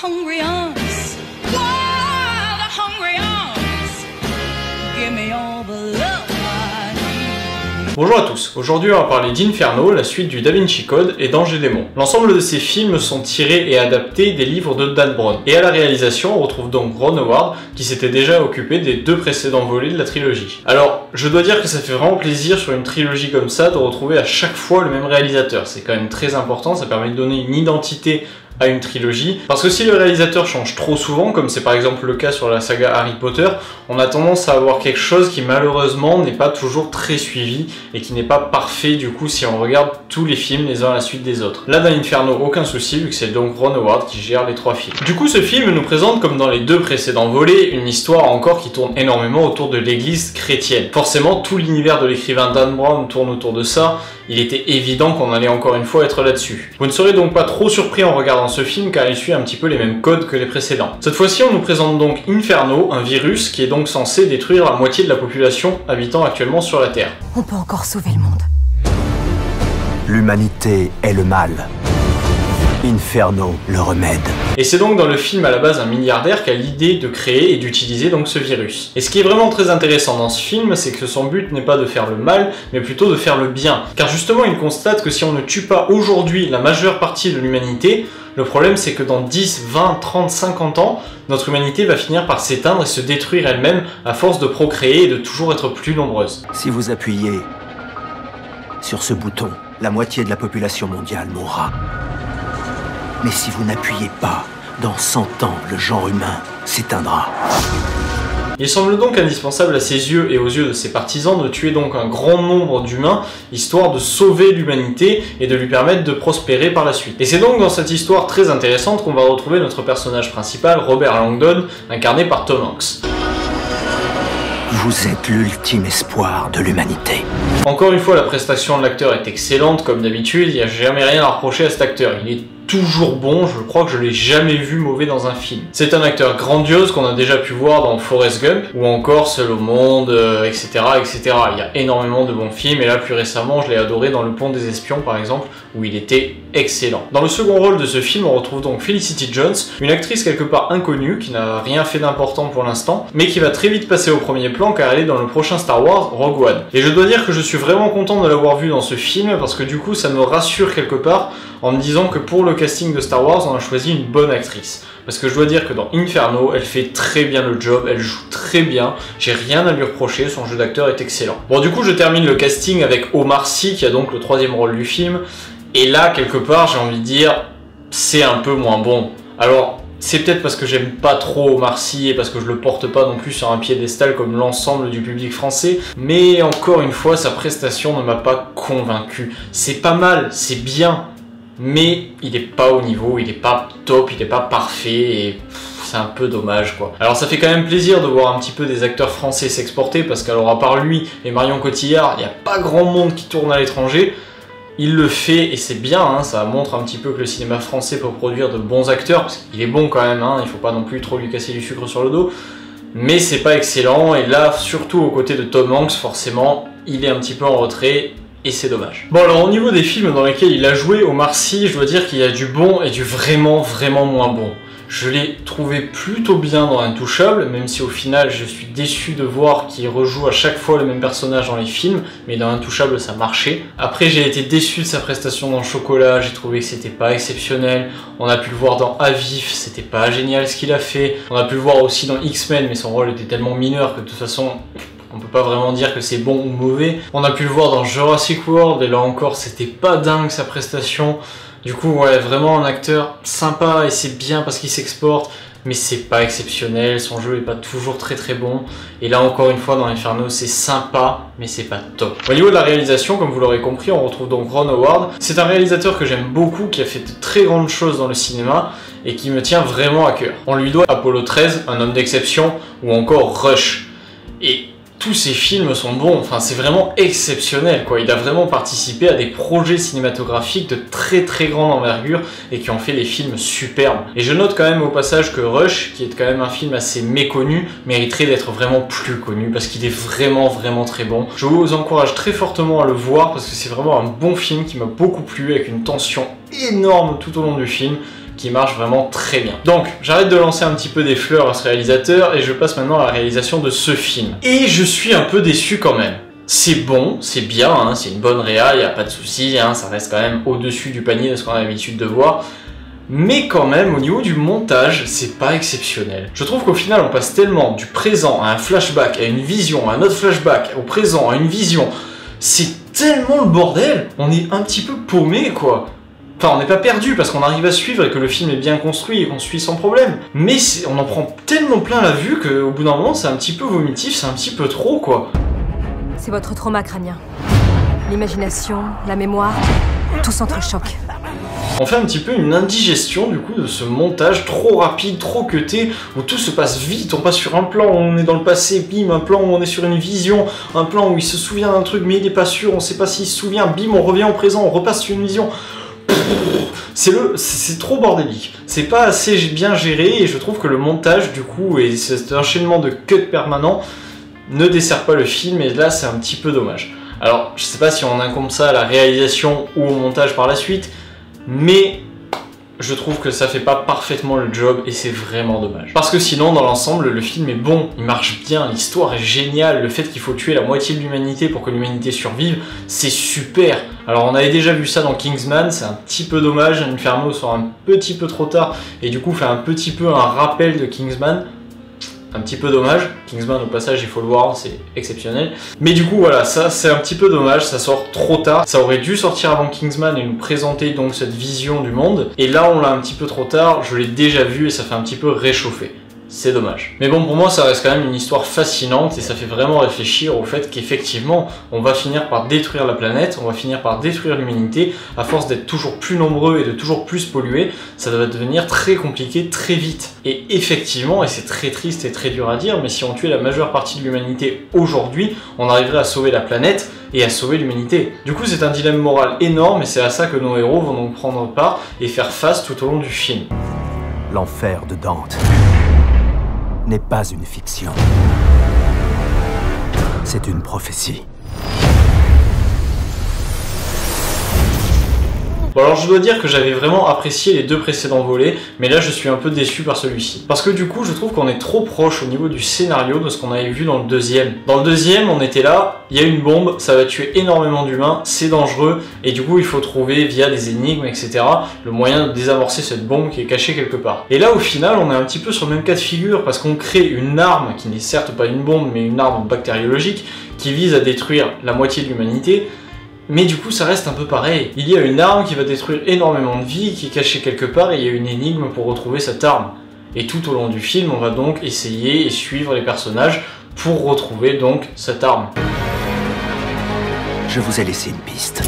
hungry arms, wild, hungry arms. Give me all the love I need. Bonjour à tous, aujourd'hui on va parler d'Inferno, la suite du Da Vinci Code et d'Ange et Démon. L'ensemble de ces films sont tirés et adaptés des livres de Dan Brown. Et à la réalisation, on retrouve donc Ron Howard, qui s'était déjà occupé des deux précédents volets de la trilogie. Alors, je dois dire que ça fait vraiment plaisir sur une trilogie comme ça de retrouver à chaque fois le même réalisateur. C'est quand même très important, ça permet de donner une identité à une trilogie, parce que si le réalisateur change trop souvent, comme c'est par exemple le cas sur la saga Harry Potter, on a tendance à avoir quelque chose qui malheureusement n'est pas toujours très suivi et qui n'est pas parfait du coup si on regarde tous les films les uns à la suite des autres. Là dans Inferno, aucun souci vu que c'est donc Ron Howard qui gère les trois films. Du coup ce film nous présente, comme dans les deux précédents volets, une histoire encore qui tourne énormément autour de l'église chrétienne. Forcément tout l'univers de l'écrivain Dan Brown tourne autour de ça, il était évident qu'on allait encore une fois être là-dessus. Vous ne serez donc pas trop surpris en regardant ce film car il suit un petit peu les mêmes codes que les précédents. Cette fois-ci on nous présente donc Inferno, un virus qui est donc censé détruire la moitié de la population habitant actuellement sur la Terre. On peut encore sauver le monde. L'humanité est le mal. Inferno, le remède. Et c'est donc dans le film à la base un milliardaire qui a l'idée de créer et d'utiliser donc ce virus. Et ce qui est vraiment très intéressant dans ce film, c'est que son but n'est pas de faire le mal, mais plutôt de faire le bien. Car justement il constate que si on ne tue pas aujourd'hui la majeure partie de l'humanité, le problème c'est que dans 10, 20, 30, 50 ans, notre humanité va finir par s'éteindre et se détruire elle-même à force de procréer et de toujours être plus nombreuse. Si vous appuyez sur ce bouton, la moitié de la population mondiale mourra. Mais si vous n'appuyez pas, dans 100 ans, le genre humain s'éteindra. Il semble donc indispensable à ses yeux et aux yeux de ses partisans de tuer donc un grand nombre d'humains, histoire de sauver l'humanité et de lui permettre de prospérer par la suite. Et c'est donc dans cette histoire très intéressante qu'on va retrouver notre personnage principal, Robert Langdon, incarné par Tom Hanks. Vous êtes l'ultime espoir de l'humanité. Encore une fois, la prestation de l'acteur est excellente, comme d'habitude, il n'y a jamais rien à reprocher à cet acteur. Il est toujours bon, je crois que je l'ai jamais vu mauvais dans un film. C'est un acteur grandiose qu'on a déjà pu voir dans Forrest Gump, ou encore Seul au monde, etc., etc. Il y a énormément de bons films, et là plus récemment je l'ai adoré dans Le Pont des Espions par exemple, où il était excellent. Dans le second rôle de ce film, on retrouve donc Felicity Jones, une actrice quelque part inconnue, qui n'a rien fait d'important pour l'instant, mais qui va très vite passer au premier plan car elle est dans le prochain Star Wars, Rogue One. Et je dois dire que je suis vraiment content de l'avoir vue dans ce film, parce que du coup ça me rassure quelque part, en me disant que pour le casting de Star Wars, on a choisi une bonne actrice. Parce que je dois dire que dans Inferno, elle fait très bien le job, elle joue très bien, j'ai rien à lui reprocher, son jeu d'acteur est excellent. Bon du coup je termine le casting avec Omar Sy, qui a donc le troisième rôle du film, et là quelque part j'ai envie de dire, c'est un peu moins bon. Alors c'est peut-être parce que j'aime pas trop Omar Sy et parce que je le porte pas non plus sur un piédestal comme l'ensemble du public français, mais encore une fois sa prestation ne m'a pas convaincu. C'est pas mal, c'est bien, mais il est pas au niveau, il est pas top, il est pas parfait et c'est un peu dommage quoi. Alors ça fait quand même plaisir de voir un petit peu des acteurs français s'exporter parce qu'alors à part lui et Marion Cotillard, il n'y a pas grand monde qui tourne à l'étranger. Il le fait et c'est bien, hein, ça montre un petit peu que le cinéma français peut produire de bons acteurs, parce qu'il est bon quand même, hein, il faut pas non plus trop lui casser du sucre sur le dos, mais c'est pas excellent, et là, surtout aux côtés de Tom Hanks, forcément, il est un petit peu en retrait, et c'est dommage. Bon alors au niveau des films dans lesquels il a joué, Omar Sy, je dois dire qu'il y a du bon et du vraiment moins bon. Je l'ai trouvé plutôt bien dans Intouchable, même si au final je suis déçu de voir qu'il rejoue à chaque fois le même personnage dans les films, mais dans Intouchable ça marchait. Après j'ai été déçu de sa prestation dans Chocolat, j'ai trouvé que c'était pas exceptionnel. On a pu le voir dans À Vif, c'était pas génial ce qu'il a fait. On a pu le voir aussi dans X-Men, mais son rôle était tellement mineur que de toute façon on peut pas vraiment dire que c'est bon ou mauvais. On a pu le voir dans Jurassic World, et là encore c'était pas dingue sa prestation. Du coup, ouais, vraiment un acteur sympa et c'est bien parce qu'il s'exporte, mais c'est pas exceptionnel, son jeu est pas toujours très bon. Et là, encore une fois, dans Inferno, c'est sympa, mais c'est pas top. Au niveau de la réalisation, comme vous l'aurez compris, on retrouve donc Ron Howard. C'est un réalisateur que j'aime beaucoup, qui a fait de très grandes choses dans le cinéma et qui me tient vraiment à cœur. On lui doit Apollo 13, Un homme d'exception, ou encore Rush. Et tous ces films sont bons, enfin c'est vraiment exceptionnel quoi, il a vraiment participé à des projets cinématographiques de très grande envergure et qui ont fait des films superbes. Et je note quand même au passage que Rush, qui est quand même un film assez méconnu, mériterait d'être vraiment plus connu parce qu'il est vraiment très bon. Je vous encourage très fortement à le voir parce que c'est vraiment un bon film qui m'a beaucoup plu, avec une tension énorme tout au long du film, qui marche vraiment très bien. Donc, j'arrête de lancer un petit peu des fleurs à ce réalisateur et je passe maintenant à la réalisation de ce film. Et je suis un peu déçu quand même. C'est bon, c'est bien, hein, c'est une bonne réa, il n'y a pas de souci, hein, ça reste quand même au-dessus du panier de ce qu'on a l'habitude de voir. Mais quand même, au niveau du montage, c'est pas exceptionnel. Je trouve qu'au final, on passe tellement du présent à un flashback, à une vision, à un autre flashback, au présent, à une vision. C'est tellement le bordel, on est un petit peu paumé, quoi. Enfin, on n'est pas perdu parce qu'on arrive à suivre et que le film est bien construit et qu'on suit sans problème. Mais on en prend tellement plein la vue qu'au bout d'un moment, c'est un petit peu vomitif, c'est un petit peu trop, quoi. C'est votre trauma crânien. L'imagination, la mémoire, tout s'entrechoque. On fait un petit peu une indigestion du coup de ce montage trop rapide, trop cuté, où tout se passe vite, on passe sur un plan où on est dans le passé, bim, un plan où on est sur une vision, un plan où il se souvient d'un truc mais il n'est pas sûr, on sait pas s'il se souvient, bim, on revient au présent, on repasse sur une vision. C'est trop bordélique, c'est pas assez bien géré et je trouve que le montage du coup et cet enchaînement de cuts permanents ne dessert pas le film et là c'est un petit peu dommage. Alors je sais pas si on incombe ça à la réalisation ou au montage par la suite, mais je trouve que ça fait pas parfaitement le job et c'est vraiment dommage. Parce que sinon dans l'ensemble le film est bon, il marche bien, l'histoire est géniale, le fait qu'il faut tuer la moitié de l'humanité pour que l'humanité survive, c'est super. Alors on avait déjà vu ça dans Kingsman, c'est un petit peu dommage, Inferno sort un petit peu trop tard et du coup fait un petit peu un rappel de Kingsman. Un petit peu dommage, Kingsman au passage il faut le voir, c'est exceptionnel. Mais du coup voilà, ça c'est un petit peu dommage, ça sort trop tard. Ça aurait dû sortir avant Kingsman et nous présenter donc cette vision du monde. Et là on l'a un petit peu trop tard, je l'ai déjà vu et ça fait un petit peu réchauffer. C'est dommage. Mais bon, pour moi ça reste quand même une histoire fascinante et ça fait vraiment réfléchir au fait qu'effectivement on va finir par détruire la planète, on va finir par détruire l'humanité. À force d'être toujours plus nombreux et de toujours plus polluer, ça va devenir très compliqué très vite. Et effectivement, et c'est très triste et très dur à dire, mais si on tuait la majeure partie de l'humanité aujourd'hui, on arriverait à sauver la planète et à sauver l'humanité. Du coup c'est un dilemme moral énorme et c'est à ça que nos héros vont donc prendre part et faire face tout au long du film. L'enfer de Dante n'est pas une fiction. C'est une prophétie. Bon alors je dois dire que j'avais vraiment apprécié les deux précédents volets, mais là je suis un peu déçu par celui-ci. Parce que du coup je trouve qu'on est trop proche au niveau du scénario de ce qu'on avait vu dans le deuxième. Dans le deuxième on était là, il y a une bombe, ça va tuer énormément d'humains, c'est dangereux, et du coup il faut trouver via des énigmes etc. le moyen de désamorcer cette bombe qui est cachée quelque part. Et là au final on est un petit peu sur le même cas de figure, parce qu'on crée une arme qui n'est certes pas une bombe mais une arme bactériologique qui vise à détruire la moitié de l'humanité. Mais du coup ça reste un peu pareil. Il y a une arme qui va détruire énormément de vie, qui est cachée quelque part, et il y a une énigme pour retrouver cette arme. Et tout au long du film, on va donc essayer et suivre les personnages pour retrouver donc cette arme. Je vous ai laissé une piste.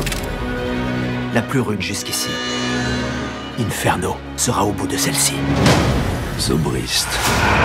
La plus rude jusqu'ici. Inferno sera au bout de celle-ci. Zobrist.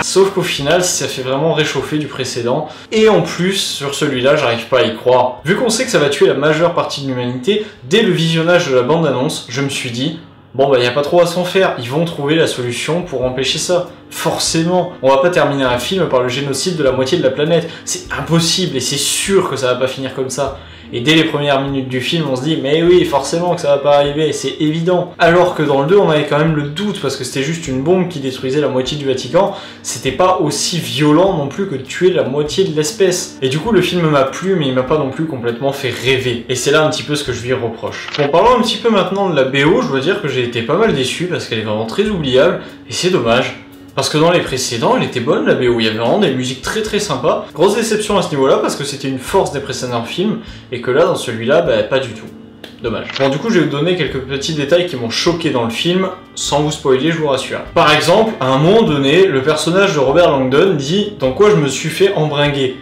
Sauf qu'au final, ça fait vraiment réchauffer du précédent. Et en plus, sur celui-là, j'arrive pas à y croire. Vu qu'on sait que ça va tuer la majeure partie de l'humanité, dès le visionnage de la bande-annonce, je me suis dit, bon bah y a pas trop à s'en faire, ils vont trouver la solution pour empêcher ça. Forcément, on va pas terminer un film par le génocide de la moitié de la planète. C'est impossible et c'est sûr que ça va pas finir comme ça. Et dès les premières minutes du film, on se dit mais oui, forcément que ça va pas arriver, c'est évident. Alors que dans le 2, on avait quand même le doute parce que c'était juste une bombe qui détruisait la moitié du Vatican. C'était pas aussi violent non plus que de tuer la moitié de l'espèce. Et du coup, le film m'a plu, mais il m'a pas non plus complètement fait rêver. Et c'est là un petit peu ce que je lui reproche. Bon, parlons un petit peu maintenant de la BO, je dois dire que j'ai été pas mal déçu parce qu'elle est vraiment très oubliable et c'est dommage. Parce que dans les précédents, elle était bonne la BO, il y avait vraiment des musiques très très sympas. Grosse déception à ce niveau-là parce que c'était une force des précédents films et que là, dans celui-là, bah, pas du tout. Dommage. Bon, du coup, je vais vous donner quelques petits détails qui m'ont choqué dans le film, sans vous spoiler, je vous rassure. Par exemple, à un moment donné, le personnage de Robert Langdon dit « Dans quoi je me suis fait embringuer ?»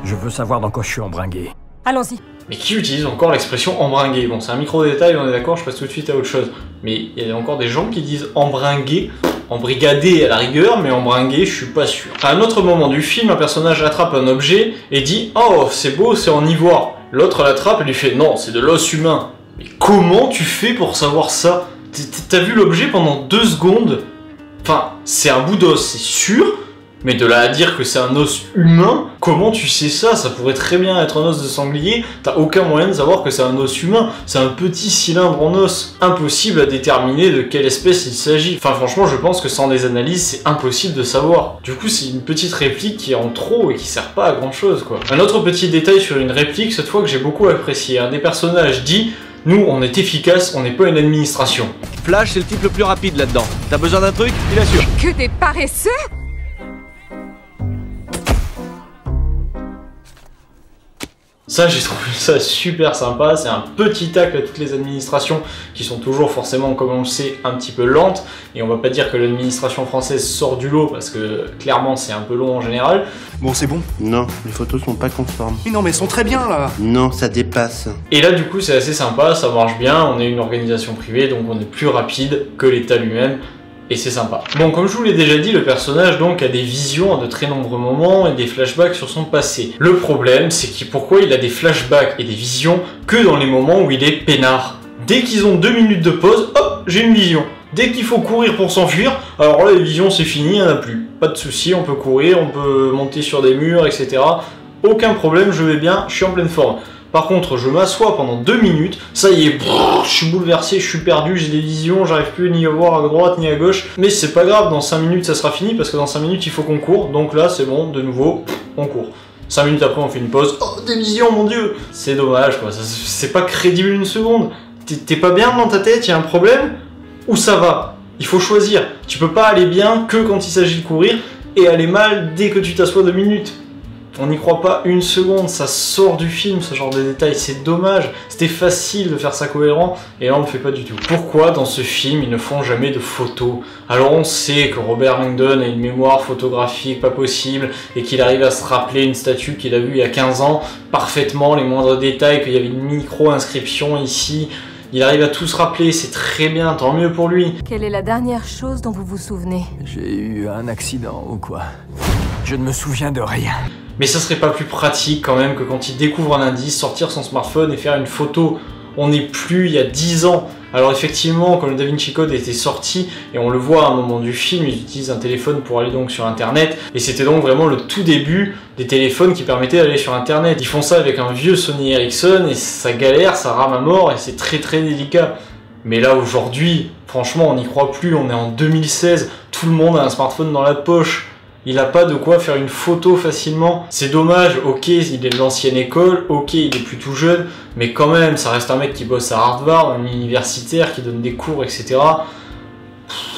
Je veux savoir dans quoi je suis embringué. Allons-y. Mais qui utilise encore l'expression embringuer? Bon, c'est un micro-détail, on est d'accord, je passe tout de suite à autre chose. Mais il y a encore des gens qui disent embringuer, embrigader à la rigueur, mais embringuer, je suis pas sûr. À un autre moment du film, un personnage attrape un objet et dit « Oh, c'est beau, c'est en ivoire ». L'autre l'attrape et lui fait « Non, c'est de l'os humain ». Mais comment tu fais pour savoir ça? T'as vu l'objet pendant 2 secondes? Enfin, c'est un bout d'os, c'est sûr, Mais de là à dire que c'est un os humain, comment tu sais ça? Ça pourrait très bien être un os de sanglier, t'as aucun moyen de savoir que c'est un os humain, c'est un petit cylindre en os. Impossible à déterminer de quelle espèce il s'agit. Enfin franchement je pense que sans des analyses c'est impossible de savoir. Du coup c'est une petite réplique qui est en trop et qui sert pas à grand chose quoi. Un autre petit détail sur une réplique cette fois que j'ai beaucoup apprécié. Un des personnages dit: nous on est efficace, on n'est pas une administration. Flash c'est le type le plus rapide là-dedans. T'as besoin d'un truc? Il assure. Que des paresseux! Ça, j'ai trouvé ça super sympa, c'est un petit tacle à toutes les administrations qui sont toujours forcément, comme on le sait, un petit peu lentes. Et on va pas dire que l'administration française sort du lot, parce que clairement c'est un peu long en général. Bon, c'est bon. Non, les photos sont pas conformes. Mais non, mais elles sont très bien, là. Non, ça dépasse. Et là, du coup, c'est assez sympa, ça marche bien, on est une organisation privée, donc on est plus rapide que l'État lui-même. Et c'est sympa. Bon, comme je vous l'ai déjà dit, le personnage donc a des visions à de très nombreux moments et des flashbacks sur son passé. Le problème, c'est pourquoi il a des flashbacks et des visions que dans les moments où il est peinard. Dès qu'ils ont 2 minutes de pause, hop, j'ai une vision. Dès qu'il faut courir pour s'enfuir, alors là, les visions, c'est fini, il n'y en a plus. Pas de souci, on peut courir, on peut monter sur des murs, etc. Aucun problème, je vais bien, je suis en pleine forme. Par contre, je m'assois pendant 2 minutes, ça y est, je suis bouleversé, je suis perdu, j'ai des visions, j'arrive plus ni à voir à droite ni à gauche. Mais c'est pas grave, dans 5 minutes ça sera fini, parce que dans 5 minutes il faut qu'on court, donc là c'est bon, de nouveau, on court. 5 minutes après on fait une pause, oh des visions mon dieu. C'est dommage quoi, c'est pas crédible une seconde. T'es pas bien dans ta tête, y a un problème? Ou ça va? Il faut choisir, tu peux pas aller bien que quand il s'agit de courir, et aller mal dès que tu t'assois 2 minutes. On n'y croit pas une seconde, ça sort du film ce genre de détails, c'est dommage. C'était facile de faire ça cohérent, et là on le fait pas du tout. Pourquoi dans ce film ils ne font jamais de photos? Alors on sait que Robert Langdon a une mémoire photographique pas possible, et qu'il arrive à se rappeler une statue qu'il a vue il y a 15 ans, parfaitement, les moindres détails, qu'il y avait une micro-inscription ici. Il arrive à tout se rappeler, c'est très bien, tant mieux pour lui. Quelle est la dernière chose dont vous vous souvenez? J'ai eu un accident ou quoi? Je ne me souviens de rien. Mais ça serait pas plus pratique quand même que quand il découvre un indice, sortir son smartphone et faire une photo? On n'est plus il y a 10 ans. Alors effectivement, quand le Da Vinci Code était sorti, et on le voit à un moment du film, ils utilisent un téléphone pour aller donc sur internet, et c'était donc vraiment le tout début des téléphones qui permettaient d'aller sur internet. Ils font ça avec un vieux Sony Ericsson, et ça galère, ça rame à mort, et c'est très très délicat. Mais là aujourd'hui, franchement on n'y croit plus, on est en 2016, tout le monde a un smartphone dans la poche. Il a pas de quoi faire une photo facilement. C'est dommage, ok, il est de l'ancienne école, ok, il est plus tout jeune, mais quand même, ça reste un mec qui bosse à Harvard, un universitaire, qui donne des cours, etc.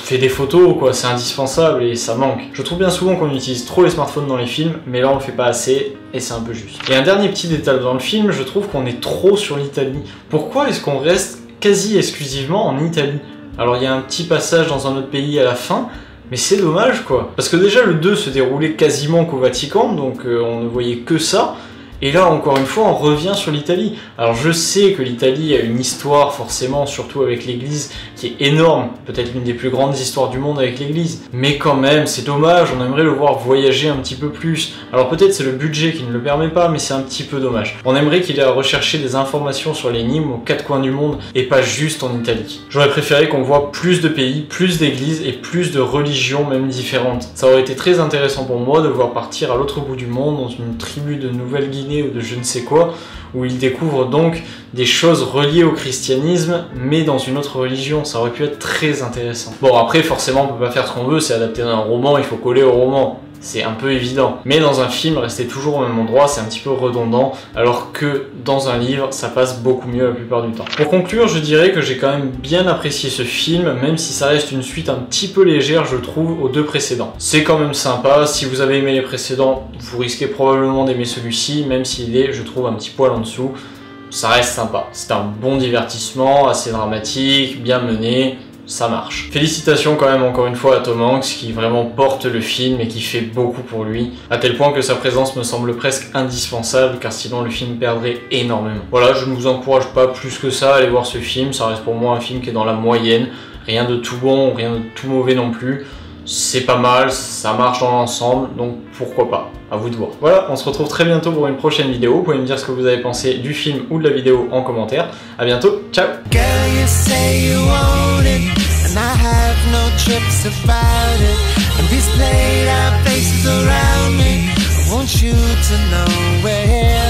Fait des photos, quoi, c'est indispensable et ça manque. Je trouve bien souvent qu'on utilise trop les smartphones dans les films, mais là on le fait pas assez et c'est un peu juste. Et un dernier petit détail dans le film, je trouve qu'on est trop sur l'Italie. Pourquoi est-ce qu'on reste quasi exclusivement en Italie? Alors il y a un petit passage dans un autre pays à la fin, mais c'est dommage quoi, parce que déjà le 2 se déroulait quasiment qu'au Vatican, donc on ne voyait que ça, et là encore une fois on revient sur l'Italie. Alors je sais que l'Italie a une histoire forcément, surtout avec l'église, qui est énorme, peut-être l'une des plus grandes histoires du monde avec l'église, mais quand même c'est dommage, on aimerait le voir voyager un petit peu plus. Alors peut-être c'est le budget qui ne le permet pas, mais c'est un petit peu dommage. On aimerait qu'il ait à rechercher des informations sur l'énigme aux 4 coins du monde, et pas juste en Italie. J'aurais préféré qu'on voit plus de pays, plus d'églises et plus de religions même différentes. Ça aurait été très intéressant pour moi de voir partir à l'autre bout du monde, dans une tribu de Nouvelle-Guinée ou de je ne sais quoi, où il découvre donc des choses reliées au christianisme, mais dans une autre religion. Ça aurait pu être très intéressant. Bon après forcément on peut pas faire ce qu'on veut, c'est adapté dans un roman, il faut coller au roman. C'est un peu évident. Mais dans un film, rester toujours au même endroit, c'est un petit peu redondant, alors que dans un livre, ça passe beaucoup mieux la plupart du temps. Pour conclure, je dirais que j'ai quand même bien apprécié ce film, même si ça reste une suite un petit peu légère, je trouve, aux 2 précédents. C'est quand même sympa, si vous avez aimé les précédents, vous risquez probablement d'aimer celui-ci, même s'il est, je trouve, un petit poil en dessous. Ça reste sympa. C'est un bon divertissement, assez dramatique, bien mené. Ça marche. Félicitations quand même encore une fois à Tom Hanks qui vraiment porte le film et qui fait beaucoup pour lui, à tel point que sa présence me semble presque indispensable car sinon le film perdrait énormément. Voilà, je ne vous encourage pas plus que ça à aller voir ce film, ça reste pour moi un film qui est dans la moyenne, rien de tout bon, rien de tout mauvais non plus. C'est pas mal, ça marche dans l'ensemble, donc pourquoi pas, à vous de voir. Voilà, on se retrouve très bientôt pour une prochaine vidéo, vous pouvez me dire ce que vous avez pensé du film ou de la vidéo en commentaire. À bientôt, ciao. and I have no trips about it. And these played out faces around me, I want you to know we're here.